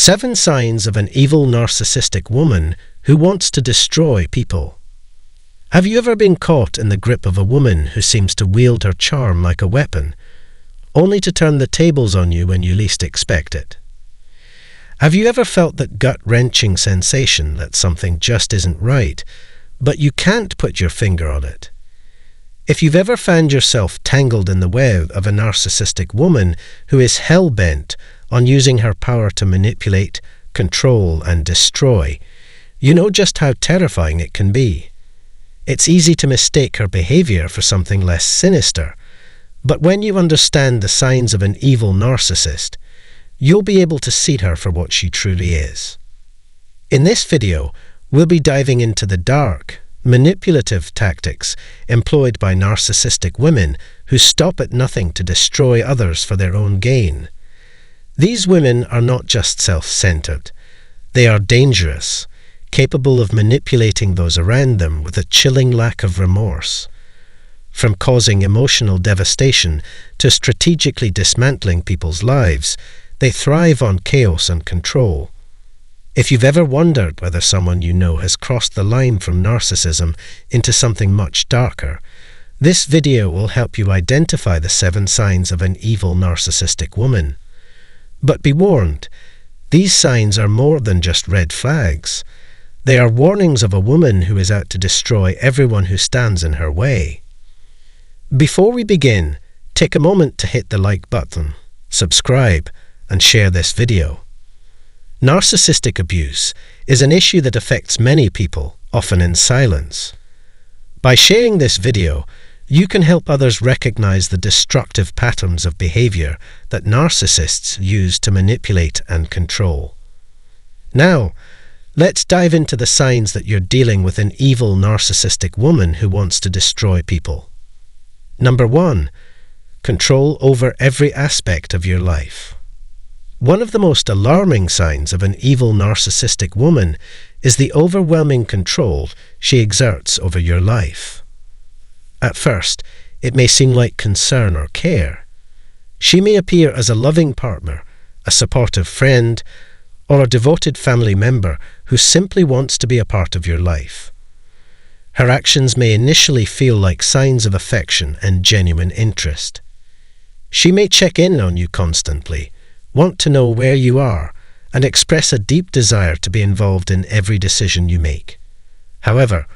7 signs of an evil narcissistic woman who wants to destroy people. Have you ever been caught in the grip of a woman who seems to wield her charm like a weapon, only to turn the tables on you when you least expect it? Have you ever felt that gut-wrenching sensation that something just isn't right, but you can't put your finger on it? If you've ever found yourself tangled in the web of a narcissistic woman who is hell-bent on using her power to manipulate, control, and destroy, you know just how terrifying it can be. It's easy to mistake her behavior for something less sinister, but when you understand the signs of an evil narcissist, you'll be able to see her for what she truly is. In this video, we'll be diving into the dark, manipulative tactics employed by narcissistic women who stop at nothing to destroy others for their own gain. These women are not just self-centered. They are dangerous, capable of manipulating those around them with a chilling lack of remorse. From causing emotional devastation to strategically dismantling people's lives, they thrive on chaos and control. If you've ever wondered whether someone you know has crossed the line from narcissism into something much darker, this video will help you identify the 7 signs of an evil narcissistic woman. But be warned, these signs are more than just red flags. They are warnings of a woman who is out to destroy everyone who stands in her way. Before we begin, take a moment to hit the like button, subscribe, and share this video. Narcissistic abuse is an issue that affects many people, often in silence. By sharing this video, you can help others recognize the destructive patterns of behavior that narcissists use to manipulate and control. Now, let's dive into the signs that you're dealing with an evil narcissistic woman who wants to destroy people. Number 1. Control over every aspect of your life. One of the most alarming signs of an evil narcissistic woman is the overwhelming control she exerts over your life. At first, it may seem like concern or care. She may appear as a loving partner, a supportive friend, or a devoted family member who simply wants to be a part of your life. Her actions may initially feel like signs of affection and genuine interest. She may check in on you constantly, want to know where you are, and express a deep desire to be involved in every decision you make. However,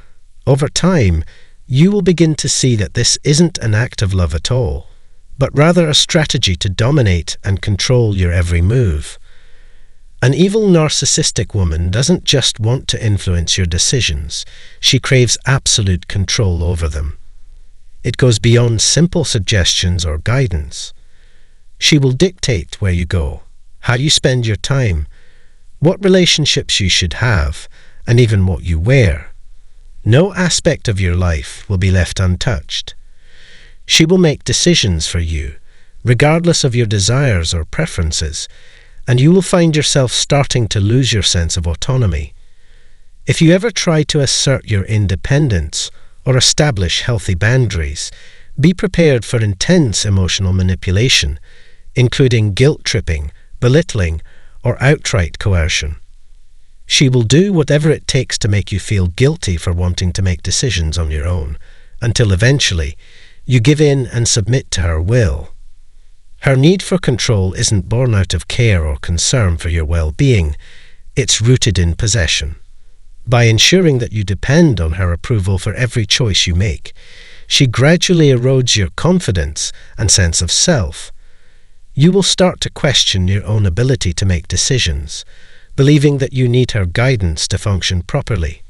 over time, you will begin to see that this isn't an act of love at all, but rather a strategy to dominate and control your every move. An evil narcissistic woman doesn't just want to influence your decisions, she craves absolute control over them. It goes beyond simple suggestions or guidance. She will dictate where you go, how you spend your time, what relationships you should have, and even what you wear. No aspect of your life will be left untouched. She will make decisions for you, regardless of your desires or preferences, and you will find yourself starting to lose your sense of autonomy. If you ever try to assert your independence or establish healthy boundaries, be prepared for intense emotional manipulation, including guilt-tripping, belittling, or outright coercion. She will do whatever it takes to make you feel guilty for wanting to make decisions on your own, until eventually you give in and submit to her will. Her need for control isn't born out of care or concern for your well-being, it's rooted in possession. By ensuring that you depend on her approval for every choice you make, she gradually erodes your confidence and sense of self. You will start to question your own ability to make decisions, believing that you need her guidance to function properly.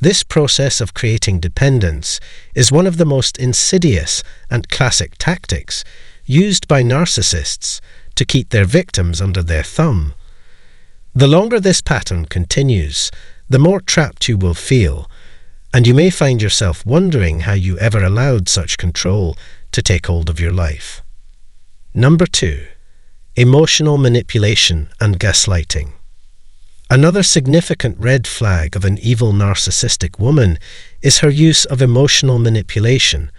This process of creating dependence is one of the most insidious and classic tactics used by narcissists to keep their victims under their thumb. The longer this pattern continues, the more trapped you will feel, and you may find yourself wondering how you ever allowed such control to take hold of your life. Number 2. Emotional manipulation and gaslighting. Another significant red flag of an evil narcissistic woman is her use of emotional manipulation,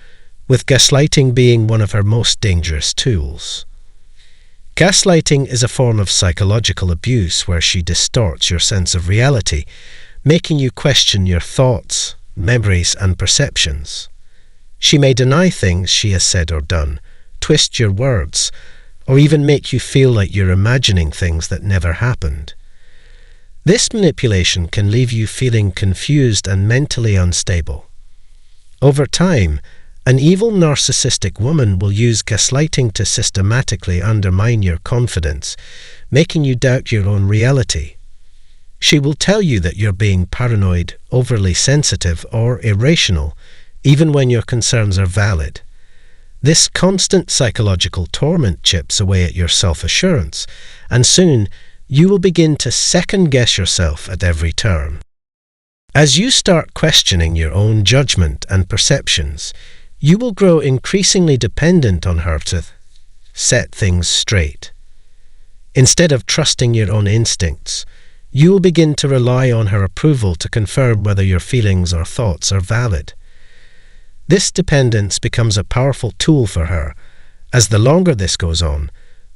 with gaslighting being one of her most dangerous tools. Gaslighting is a form of psychological abuse where she distorts your sense of reality, making you question your thoughts, memories, and perceptions. She may deny things she has said or done, twist your words, or even make you feel like you're imagining things that never happened. This manipulation can leave you feeling confused and mentally unstable. Over time, an evil narcissistic woman will use gaslighting to systematically undermine your confidence, making you doubt your own reality. She will tell you that you're being paranoid, overly sensitive, or irrational, even when your concerns are valid. This constant psychological torment chips away at your self-assurance, and soon you will begin to second-guess yourself at every turn. As you start questioning your own judgment and perceptions, you will grow increasingly dependent on her to set things straight. Instead of trusting your own instincts, you will begin to rely on her approval to confirm whether your feelings or thoughts are valid. This dependence becomes a powerful tool for her, as the longer this goes on,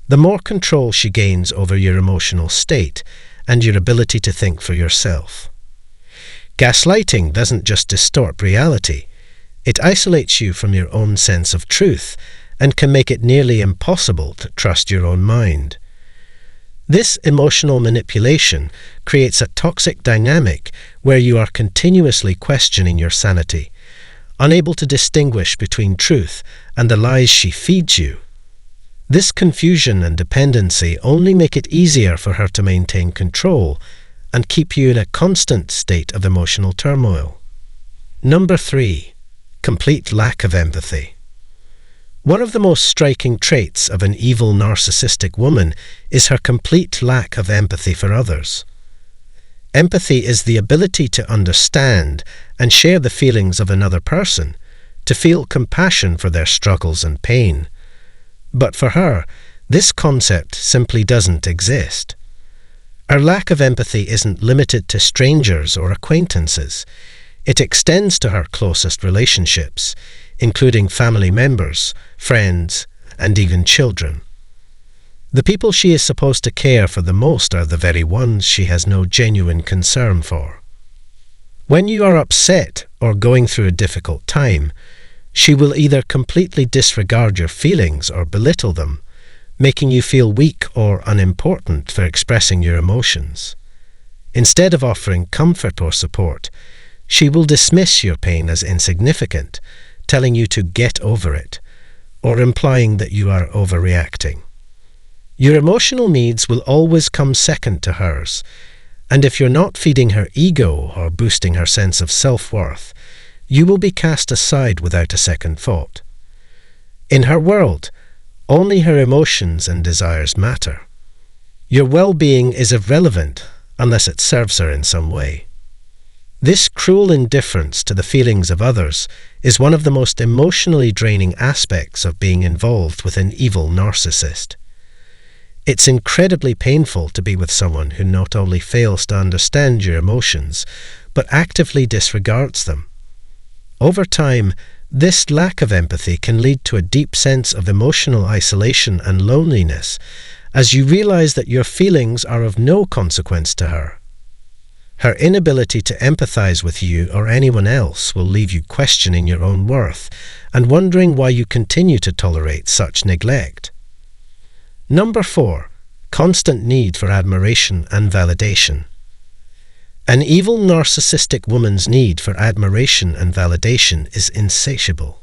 the more control she gains over your emotional state and your ability to think for yourself. Gaslighting doesn't just distort reality, it isolates you from your own sense of truth and can make it nearly impossible to trust your own mind. This emotional manipulation creates a toxic dynamic where you are continuously questioning your sanity, unable to distinguish between truth and the lies she feeds you. This confusion and dependency only make it easier for her to maintain control and keep you in a constant state of emotional turmoil. Number 3. Complete lack of empathy. One of the most striking traits of an evil narcissistic woman is her complete lack of empathy for others. Empathy is the ability to understand and share the feelings of another person, to feel compassion for their struggles and pain. But for her, this concept simply doesn't exist. Her lack of empathy isn't limited to strangers or acquaintances. It extends to her closest relationships, including family members, friends, and even children. The people she is supposed to care for the most are the very ones she has no genuine concern for. When you are upset or going through a difficult time, she will either completely disregard your feelings or belittle them, making you feel weak or unimportant for expressing your emotions. Instead of offering comfort or support, she will dismiss your pain as insignificant, telling you to get over it, or implying that you are overreacting. Your emotional needs will always come second to hers, and if you're not feeding her ego or boosting her sense of self-worth, you will be cast aside without a second thought. In her world, only her emotions and desires matter. Your well-being is irrelevant unless it serves her in some way. This cruel indifference to the feelings of others is one of the most emotionally draining aspects of being involved with an evil narcissist. It's incredibly painful to be with someone who not only fails to understand your emotions, but actively disregards them. Over time, this lack of empathy can lead to a deep sense of emotional isolation and loneliness, as you realize that your feelings are of no consequence to her. Her inability to empathize with you or anyone else will leave you questioning your own worth and wondering why you continue to tolerate such neglect. Number 4. Constant need for admiration and validation. An evil narcissistic woman's need for admiration and validation is insatiable.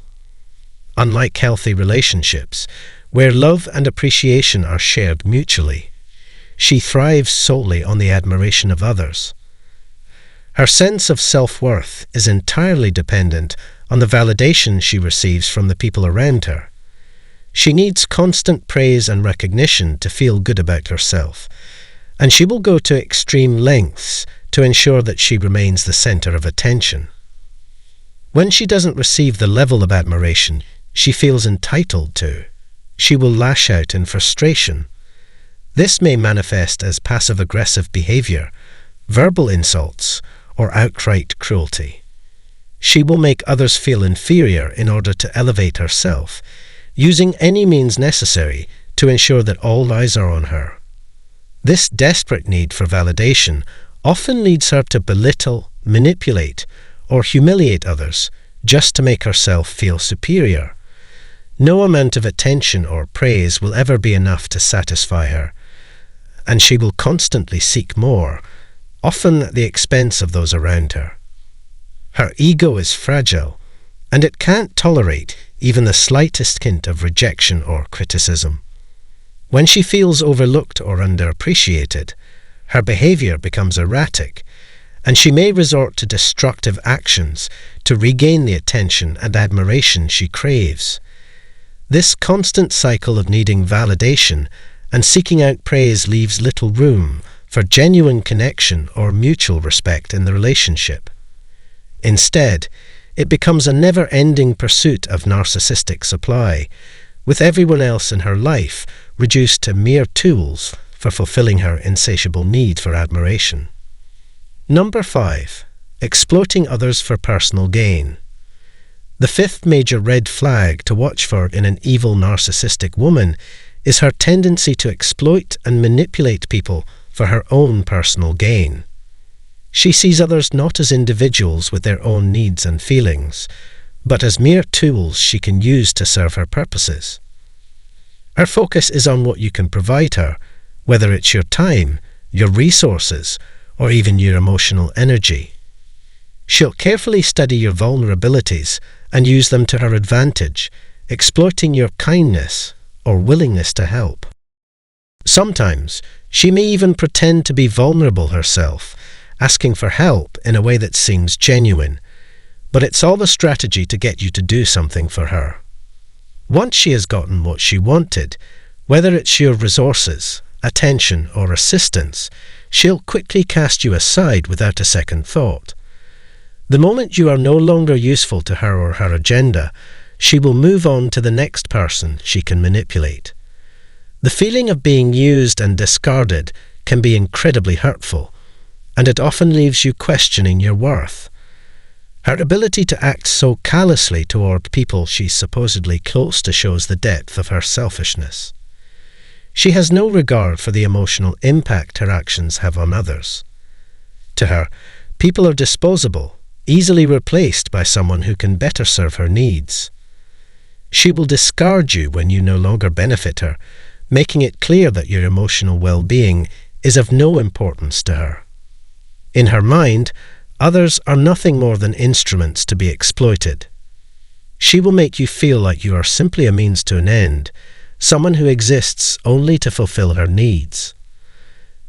Unlike healthy relationships, where love and appreciation are shared mutually, she thrives solely on the admiration of others. Her sense of self-worth is entirely dependent on the validation she receives from the people around her. She needs constant praise and recognition to feel good about herself, and she will go to extreme lengths to ensure that she remains the center of attention. When she doesn't receive the level of admiration she feels entitled to, she will lash out in frustration. This may manifest as passive-aggressive behavior, verbal insults, or outright cruelty. She will make others feel inferior in order to elevate herself, using any means necessary to ensure that all eyes are on her. This desperate need for validation often leads her to belittle, manipulate, or humiliate others just to make herself feel superior. No amount of attention or praise will ever be enough to satisfy her, and she will constantly seek more, often at the expense of those around her. Her ego is fragile, and it can't tolerate even the slightest hint of rejection or criticism. When she feels overlooked or underappreciated, her behavior becomes erratic, and she may resort to destructive actions to regain the attention and admiration she craves. This constant cycle of needing validation and seeking out praise leaves little room for genuine connection or mutual respect in the relationship. Instead, it becomes a never-ending pursuit of narcissistic supply, with everyone else in her life reduced to mere tools for fulfilling her insatiable need for admiration. Number 5. Exploiting others for personal gain. The fifth major red flag to watch for in an evil narcissistic woman is her tendency to exploit and manipulate people for her own personal gain. She sees others not as individuals with their own needs and feelings, but as mere tools she can use to serve her purposes. Her focus is on what you can provide her, whether it's your time, your resources, or even your emotional energy. She'll carefully study your vulnerabilities and use them to her advantage, exploiting your kindness or willingness to help. Sometimes she may even pretend to be vulnerable herself, asking for help in a way that seems genuine, but it's all a strategy to get you to do something for her. Once she has gotten what she wanted, whether it's your resources, attention, or assistance, she'll quickly cast you aside without a second thought. The moment you are no longer useful to her or her agenda, she will move on to the next person she can manipulate. The feeling of being used and discarded can be incredibly hurtful, and it often leaves you questioning your worth. Her ability to act so callously toward people she's supposedly close to shows the depth of her selfishness. She has no regard for the emotional impact her actions have on others. To her, people are disposable, easily replaced by someone who can better serve her needs. She will discard you when you no longer benefit her, making it clear that your emotional well-being is of no importance to her. In her mind, others are nothing more than instruments to be exploited. She will make you feel like you are simply a means to an end, someone who exists only to fulfill her needs.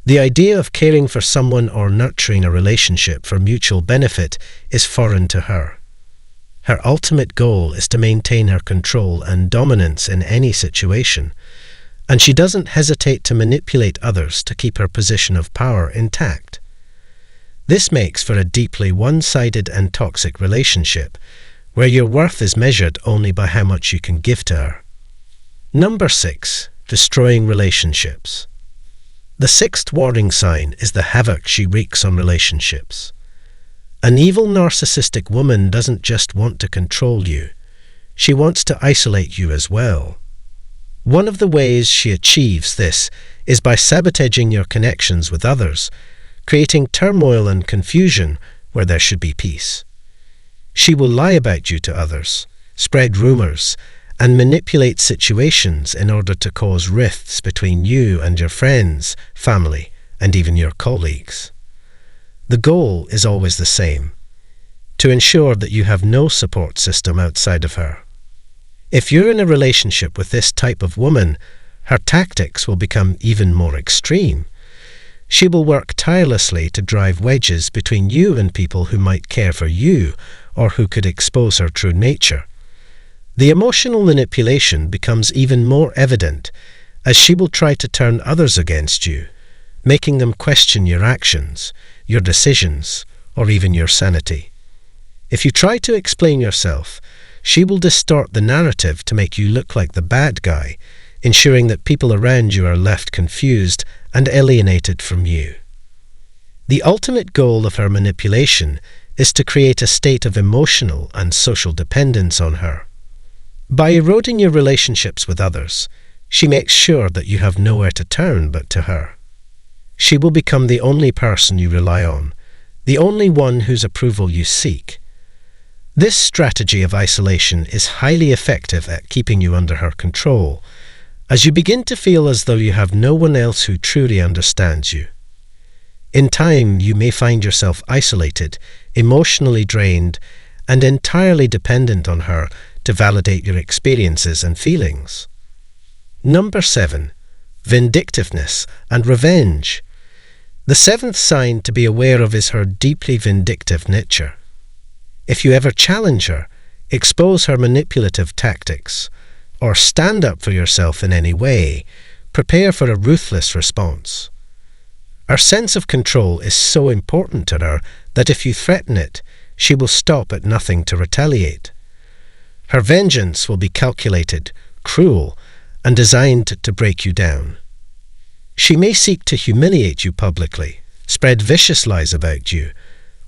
The idea of caring for someone or nurturing a relationship for mutual benefit is foreign to her. Her ultimate goal is to maintain her control and dominance in any situation, and she doesn't hesitate to manipulate others to keep her position of power intact. This makes for a deeply one-sided and toxic relationship, where your worth is measured only by how much you can give to her. Number 6. Destroying relationships. The sixth warning sign is the havoc she wreaks on relationships. An evil narcissistic woman doesn't just want to control you, she wants to isolate you as well. One of the ways she achieves this is by sabotaging your connections with others, creating turmoil and confusion where there should be peace. She will lie about you to others, spread rumors, and manipulate situations in order to cause rifts between you and your friends, family, and even your colleagues. The goal is always the same: to ensure that you have no support system outside of her. If you're in a relationship with this type of woman, her tactics will become even more extreme. She will work tirelessly to drive wedges between you and people who might care for you or who could expose her true nature. The emotional manipulation becomes even more evident as she will try to turn others against you, making them question your actions, your decisions, or even your sanity. If you try to explain yourself, she will distort the narrative to make you look like the bad guy, ensuring that people around you are left confused and alienated from you. The ultimate goal of her manipulation is to create a state of emotional and social dependence on her. By eroding your relationships with others, She makes sure that you have nowhere to turn but to her. She will become the only person you rely on, the only one whose approval you seek. This strategy of isolation is highly effective at keeping you under her control, as you begin to feel as though you have no one else who truly understands you. In time, you may find yourself isolated, emotionally drained, and entirely dependent on her to validate your experiences and feelings. Number 7. Vindictiveness and revenge. The 7th sign to be aware of is her deeply vindictive nature. If you ever challenge her, expose her manipulative tactics, or stand up for yourself in any way, prepare for a ruthless response. Her sense of control is so important to her that if you threaten it, she will stop at nothing to retaliate. Her vengeance will be calculated, cruel, and designed to break you down. She may seek to humiliate you publicly, spread vicious lies about you,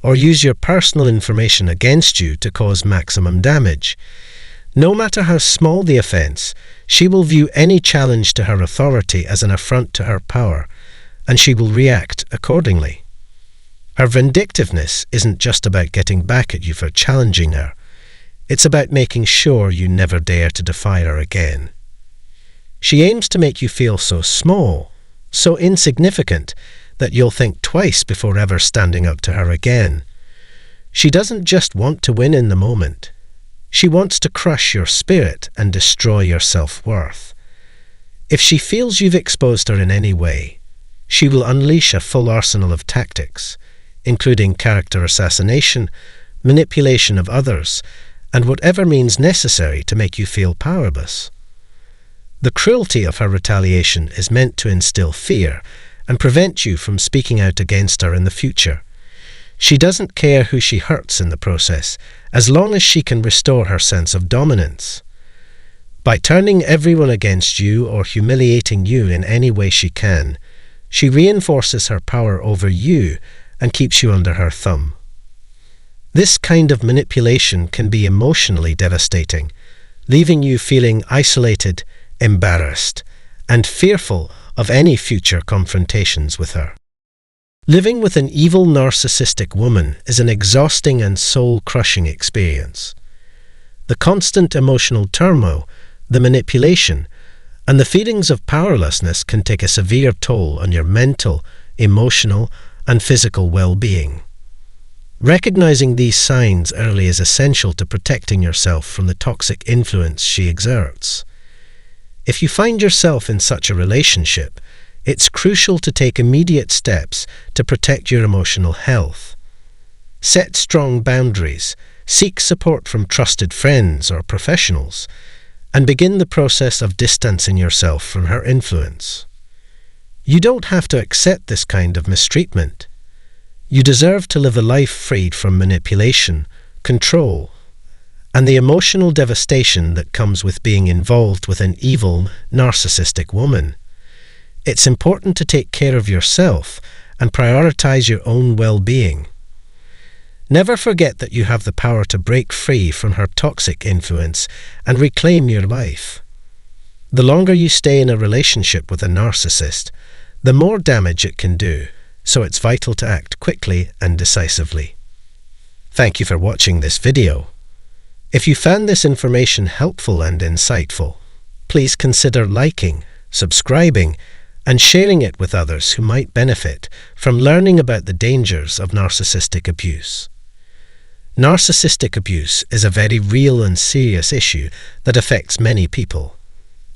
or use your personal information against you to cause maximum damage. No matter how small the offence, she will view any challenge to her authority as an affront to her power, and she will react accordingly. Her vindictiveness isn't just about getting back at you for challenging her. It's about making sure you never dare to defy her again. She aims to make you feel so small, so insignificant, that you'll think twice before ever standing up to her again. She doesn't just want to win in the moment. She wants to crush your spirit and destroy your self-worth. If she feels you've exposed her in any way, she will unleash a full arsenal of tactics, including character assassination, manipulation of others, and whatever means necessary to make you feel powerless. The cruelty of her retaliation is meant to instill fear and prevent you from speaking out against her in the future. She doesn't care who she hurts in the process, as long as she can restore her sense of dominance. By turning everyone against you or humiliating you in any way she can, she reinforces her power over you and keeps you under her thumb. This kind of manipulation can be emotionally devastating, leaving you feeling isolated, embarrassed, and fearful of any future confrontations with her. Living with an evil narcissistic woman is an exhausting and soul-crushing experience. The constant emotional turmoil, the manipulation, and the feelings of powerlessness can take a severe toll on your mental, emotional, and physical well-being. Recognizing these signs early is essential to protecting yourself from the toxic influence she exerts. If you find yourself in such a relationship, it's crucial to take immediate steps to protect your emotional health. Set strong boundaries, seek support from trusted friends or professionals, and begin the process of distancing yourself from her influence. You don't have to accept this kind of mistreatment. You deserve to live a life freed from manipulation, control, and the emotional devastation that comes with being involved with an evil, narcissistic woman. It's important to take care of yourself and prioritize your own well-being. Never forget that you have the power to break free from her toxic influence and reclaim your life. The longer you stay in a relationship with a narcissist, the more damage it can do, so it's vital to act quickly and decisively. Thank you for watching this video. If you found this information helpful and insightful, please consider liking, subscribing, and sharing it with others who might benefit from learning about the dangers of narcissistic abuse. Narcissistic abuse is a very real and serious issue that affects many people,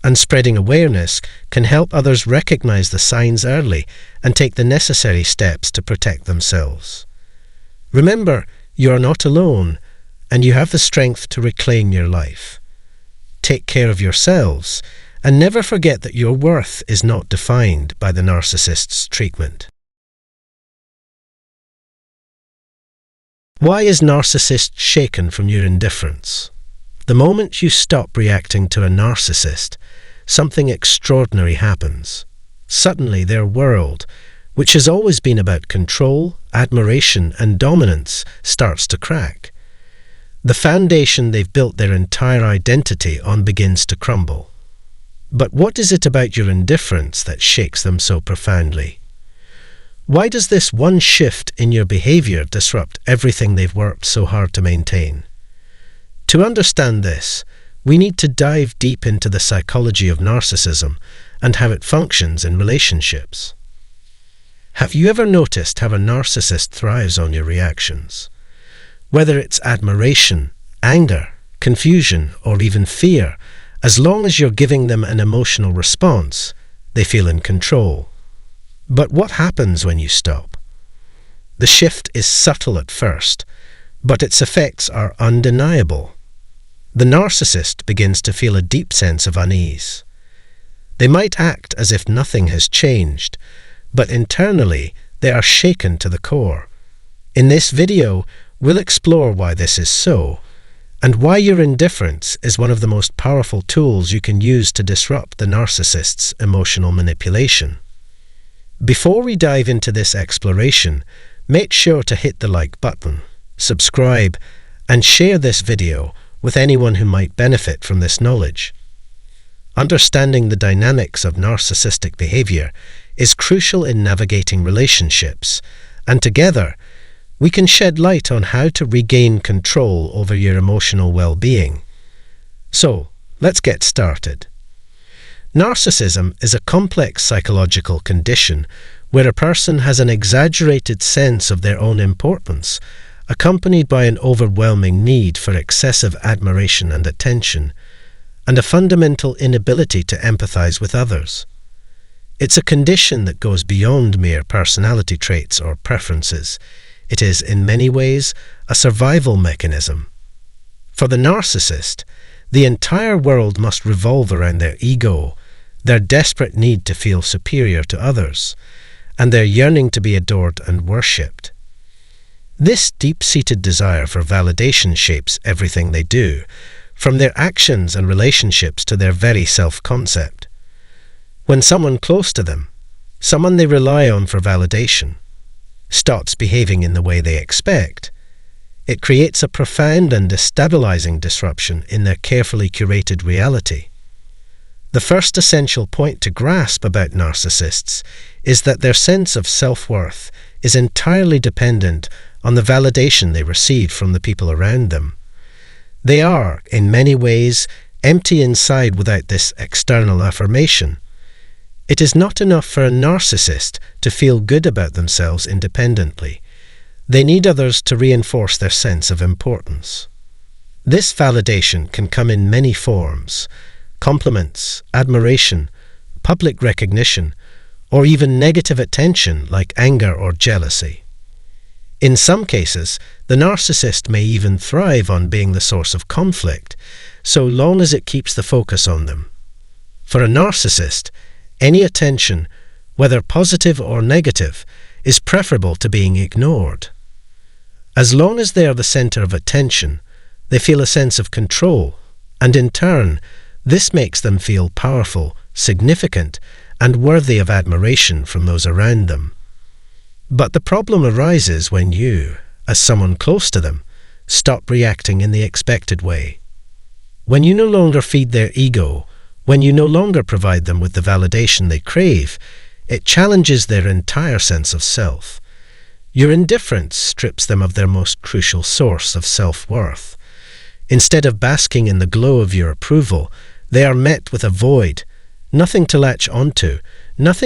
and spreading awareness can help others recognize the signs early and take the necessary steps to protect themselves. Remember, you are not alone, and you have the strength to reclaim your life. Take care of yourselves, and never forget that your worth is not defined by the narcissist's treatment. Why is narcissist shaken from your indifference? The moment you stop reacting to a narcissist, something extraordinary happens. Suddenly their world, which has always been about control, admiration, and dominance, starts to crack. The foundation they've built their entire identity on begins to crumble. But what is it about your indifference that shakes them so profoundly? Why does this one shift in your behavior disrupt everything they've worked so hard to maintain? To understand this, we need to dive deep into the psychology of narcissism and how it functions in relationships. Have you ever noticed how a narcissist thrives on your reactions? Whether it's admiration, anger, confusion, or even fear, as long as you're giving them an emotional response, they feel in control. But what happens when you stop? The shift is subtle at first, but its effects are undeniable. The narcissist begins to feel a deep sense of unease. They might act as if nothing has changed, but internally they are shaken to the core. In this video, we'll explore why this is so, and why your indifference is one of the most powerful tools you can use to disrupt the narcissist's emotional manipulation. Before we dive into this exploration, make sure to hit the like button, subscribe, and share this video with anyone who might benefit from this knowledge. Understanding the dynamics of narcissistic behavior is crucial in navigating relationships, and together, we can shed light on how to regain control over your emotional well-being. So, let's get started. Narcissism is a complex psychological condition where a person has an exaggerated sense of their own importance, accompanied by an overwhelming need for excessive admiration and attention, and a fundamental inability to empathize with others. It's a condition that goes beyond mere personality traits or preferences. It is, in many ways, a survival mechanism. For the narcissist, the entire world must revolve around their ego, their desperate need to feel superior to others, and their yearning to be adored and worshipped. This deep-seated desire for validation shapes everything they do, from their actions and relationships to their very self-concept. When someone close to them, someone they rely on for validation, starts behaving in the way they expect, it creates a profound and destabilizing disruption in their carefully curated reality. The first essential point to grasp about narcissists is that their sense of self-worth is entirely dependent on the validation they receive from the people around them. They are, in many ways, empty inside without this external affirmation. It is not enough for a narcissist to feel good about themselves independently. They need others to reinforce their sense of importance. This validation can come in many forms: compliments, admiration, public recognition, or even negative attention like anger or jealousy. In some cases, the narcissist may even thrive on being the source of conflict, so long as it keeps the focus on them. For a narcissist, any attention, whether positive or negative, is preferable to being ignored. As long as they are the center of attention, they feel a sense of control, and in turn, this makes them feel powerful, significant, and worthy of admiration from those around them. But the problem arises when you, as someone close to them, stop reacting in the expected way. When you no longer feed their ego, when you no longer provide them with the validation they crave, it challenges their entire sense of self. Your indifference strips them of their most crucial source of self-worth. Instead of basking in the glow of your approval, they are met with a void, nothing to latch onto, nothing